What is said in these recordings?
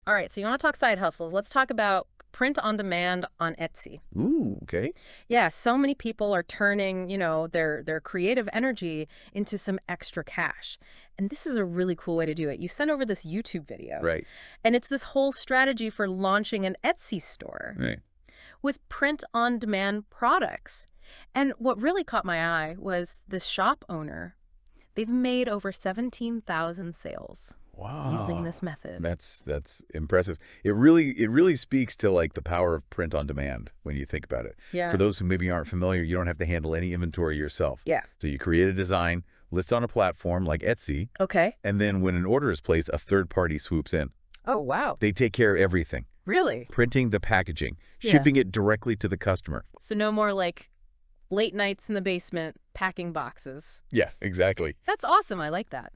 All right, so you want to talk side hustles. Let's talk about print on demand on Etsy. Ooh, okay. Yeah, so many people are turning, their creative energy into some extra cash. And this is a really cool way to do it. You sent over this YouTube video, Right. and it's this whole strategy for launching an Etsy store Right. with print on demand products. And what really caught my eye was this shop owner. They've made over 17,000 sales using Wow. this method. That's impressive. It really speaks to like the power of print on demand when you think about it. Yeah. For those who maybe aren't familiar, you don't have to handle any inventory yourself. Yeah. So you create a design, list on a platform like Etsy, Okay. and then when an order is placed, a third party swoops in. Oh, wow. They take care of everything. Really? Printing the packaging, Yeah. shipping it directly to the customer. So no more like late nights in the basement packing boxes. Yeah, exactly. That's awesome. I like that.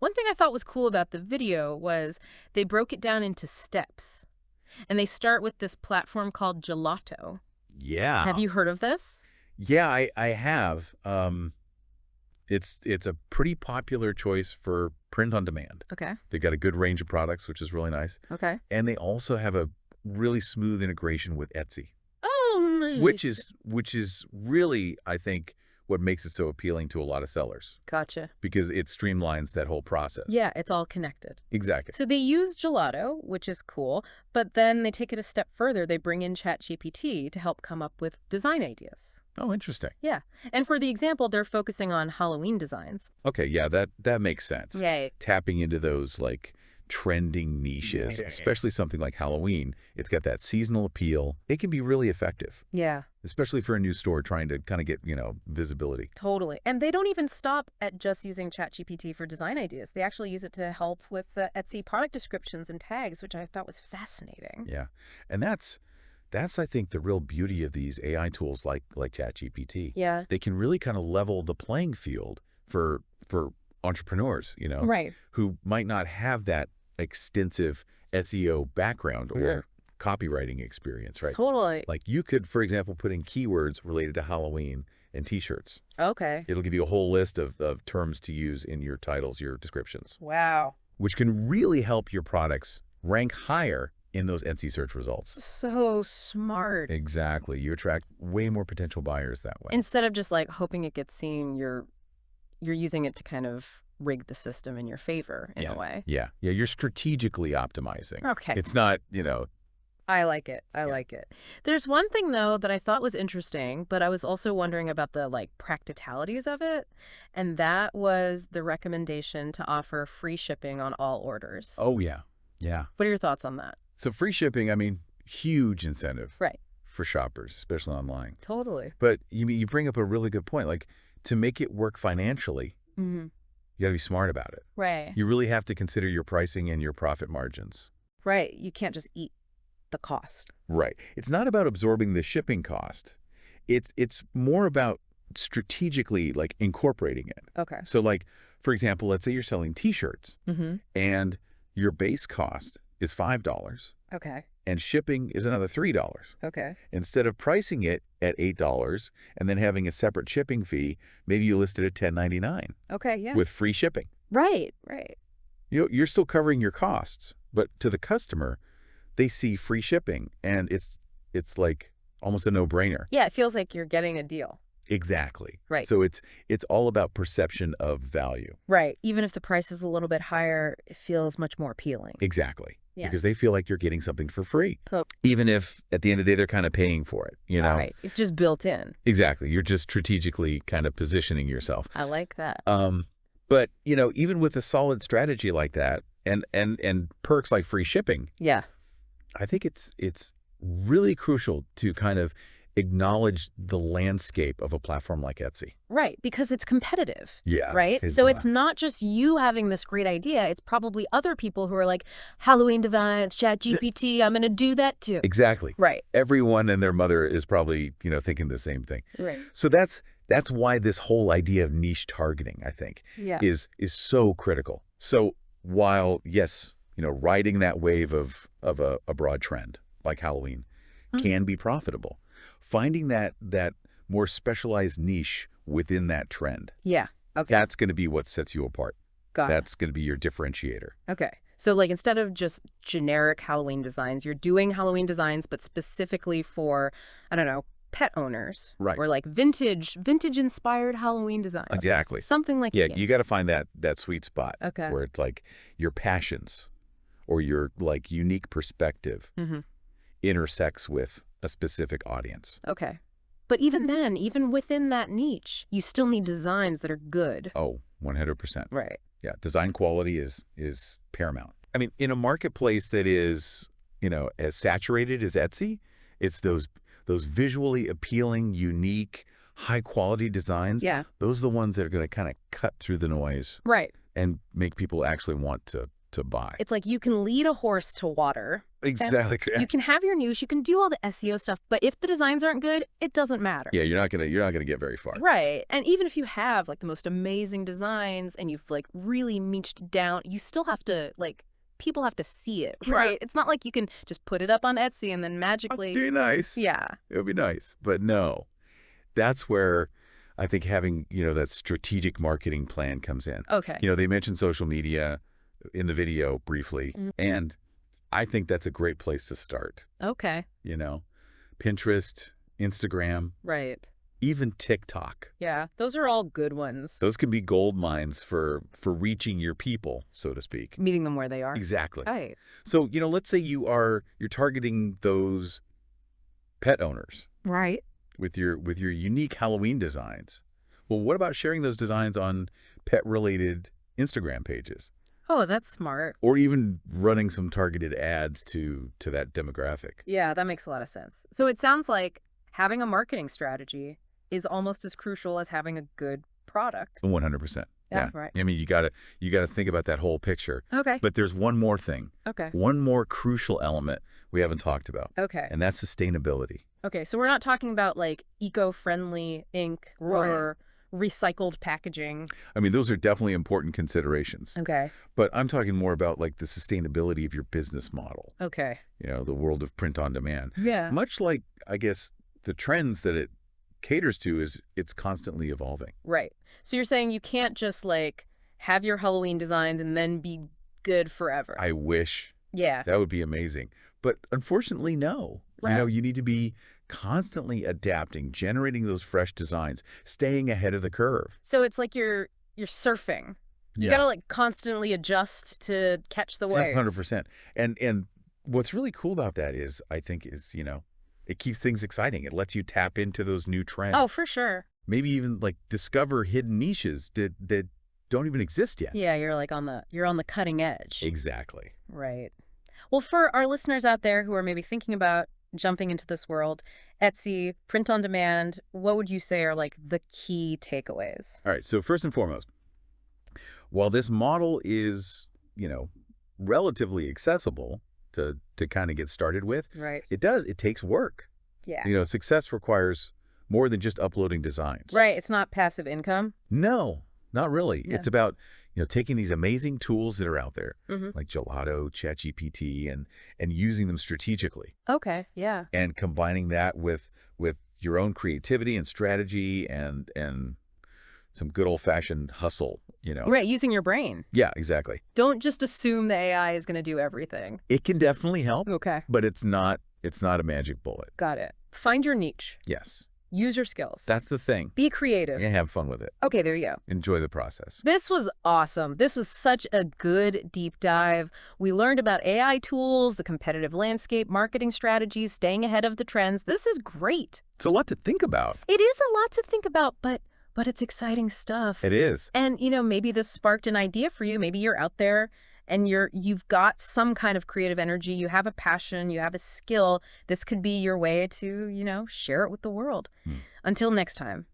One thing I thought was cool about the video was they broke it down into steps. And they start with this platform called Gelato. Yeah. Have you heard of this? Yeah, I have. It's a pretty popular choice for print on demand. Okay. They've got a good range of products, which is really nice. Okay. And they also have a really smooth integration with Etsy, Oh, nice. which is really, I think, what makes it so appealing to a lot of sellers Gotcha. because it streamlines that whole process. Yeah, it's all connected. Exactly. So they use Gelato, which is cool, but then they take it a step further. They bring in ChatGPT to help come up with design ideas. Oh, interesting. Yeah. And for the example, they're focusing on Halloween designs. Okay, yeah, that makes sense. Right. Tapping into those like trending niches, especially something like Halloween, it's got that seasonal appeal. It can be really effective, Yeah, especially for a new store trying to kind of get, visibility. totally. And they don't even stop at just using ChatGPT for design ideas. They actually use it to help with the Etsy product descriptions and tags, which I thought was fascinating. Yeah. And that's I think the real beauty of these AI tools like ChatGPT. Yeah. They can really kind of level the playing field for entrepreneurs, Right. who might not have that extensive SEO background or copywriting experience, right? Totally. Like you could, for example, put in keywords related to Halloween and t-shirts. Okay. It'll give you a whole list of terms to use in your titles, your descriptions, Wow. which can really help your products rank higher in those Etsy search results. So smart. Exactly. You attract way more potential buyers that way. Instead of just like hoping it gets seen, you're using it to kind of rig the system in your favor in a way. Yeah. Yeah. You're strategically optimizing. Okay. It's not, I like it. I like it. There's one thing, though, that I thought was interesting, but I was also wondering about the, practicalities of it, and that was the recommendation to offer free shipping on all orders. oh, yeah. Yeah. What are your thoughts on that? So free shipping, I mean, huge incentive Right. for shoppers, especially online. Totally. But you bring up a really good point. Like, to make it work financially, Mm-hmm. you got to be smart about it. Right. You really have to consider your pricing and your profit margins. Right. You can't just eat the cost. Right. It's not about absorbing the shipping cost. It's more about strategically incorporating it. Okay. So for example, let's say you're selling t-shirts Mm-hmm. and your base cost is $5 Okay. and shipping is another $3. Okay. Instead of pricing it at $8 and then having a separate shipping fee, maybe you list it at $10.99 Okay. Yeah. with free shipping. Right. Right. You're still covering your costs, but to the customer, they see free shipping and it's like almost a no-brainer. Yeah. It feels like you're getting a deal. Exactly. Right. So it's all about perception of value. Right. Even if the price is a little bit higher, it feels much more appealing. Exactly. Yeah. Because they feel like you're getting something for free. Oh. Even if at the end of the day, they're kind of paying for it, Right. It's just built in. Exactly. You're just strategically kind of positioning yourself. I like that. But, even with a solid strategy like that and perks like free shipping, Yeah. I think it's really crucial to kind of acknowledge the landscape of a platform like Etsy. Right, because it's competitive. Yeah. Right? So it's not just you having this great idea. It's probably other people who are like, Halloween designs, ChatGPT, I'm going to do that too. Exactly. Right. Everyone and their mother is probably, thinking the same thing. Right. So that's why this whole idea of niche targeting, I think, Yeah. is so critical. So while, yes, riding that wave of a broad trend like Halloween can be profitable, finding that more specialized niche within that trend, Yeah. Okay. that's going to be what sets you apart. Got it. That's going to be your differentiator. Okay. So like instead of just generic Halloween designs, you're doing Halloween designs, but specifically for, I don't know, pet owners. Right. Or like vintage inspired Halloween design. Exactly. Something like Yeah, that. you got to find that sweet spot. Okay. Where it's like your passions or your like unique perspective intersects with a specific audience. Okay. But even then, even within that niche, you still need designs that are good. Oh, 100%. Right. Yeah, design quality is paramount. I mean, in a marketplace that is, as saturated as Etsy, it's those visually appealing, unique, high-quality designs. Yeah. Those are the ones that are going to kind of cut through the noise. Right. And make people actually want to buy. It's like you can lead a horse to water. Exactly. You can have your niche, you can do all the SEO stuff, but if the designs aren't good, it doesn't matter. Yeah, you're not gonna get very far. Right. And even if you have like the most amazing designs and you've like really niched down, you still have to people have to see it, right? It's not like you can just put it up on Etsy and then magically. It'd be nice. Yeah. It would be nice. But no, that's where I think having, that strategic marketing plan comes in. Okay. They mentioned social media in the video briefly, and I think that's a great place to start. Okay. Pinterest, Instagram, Right. even TikTok. Yeah. Those are all good ones. Those can be gold mines for reaching your people, so to speak. Meeting them where they are. Exactly. Right. So, let's say you're targeting those pet owners. Right. With your unique Halloween designs. Well, what about sharing those designs on pet-related Instagram pages? Oh, that's smart. Or even running some targeted ads to that demographic. Yeah, that makes a lot of sense. So it sounds like having a marketing strategy is almost as crucial as having a good product. 100%. Yeah, right. I mean, you gotta think about that whole picture. Okay. But there's one more thing. Okay. One more crucial element we haven't talked about. Okay. And that's sustainability. Okay, so we're not talking about like eco-friendly ink or recycled packaging. I mean, those are definitely important considerations. Okay. But I'm talking more about like the sustainability of your business model. Okay. The world of print on demand. Yeah. Much like, I guess, the trends that it caters to is it's constantly evolving. Right. So you're saying you can't just like have your Halloween designs and then be good forever. I wish. Yeah. That would be amazing. But unfortunately, no. Right. You need to be constantly adapting, generating those fresh designs, staying ahead of the curve. So it's like you're surfing. You gotta like constantly adjust to catch the wave. 100%. And what's really cool about that is, I think, it keeps things exciting. It lets you tap into those new trends. Oh, for sure. Maybe even like discover hidden niches that don't even exist yet. Yeah, you're on the cutting edge. Exactly. Right. Well, for our listeners out there who are maybe thinking about jumping into this world, Etsy, print on demand, what would you say are like the key takeaways? All right. So first and foremost, while this model is, relatively accessible to kind of get started with, Right. it takes work. Yeah. Success requires more than just uploading designs. Right. It's not passive income. No, not really. Yeah. It's about, taking these amazing tools that are out there, Mm-hmm. like Gelato, ChatGPT, and using them strategically. Okay. Yeah. And combining that with your own creativity and strategy and some good old-fashioned hustle, Right. Using your brain. Yeah, exactly. Don't just assume the AI is going to do everything. It can definitely help, Okay. but it's not a magic bullet. Got it. Find your niche. Yes. Use your skills. That's the thing. Be creative. And have fun with it. Okay, there you go. Enjoy the process. This was awesome. This was such a good deep dive. We learned about AI tools, the competitive landscape, marketing strategies, staying ahead of the trends. This is great. It's a lot to think about. It is a lot to think about, but it's exciting stuff. It is. And, maybe this sparked an idea for you. Maybe you're out there and you've got some kind of creative energy. You have a passion. You have a skill. This could be your way to, share it with the world. Until next time,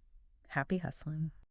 happy hustling.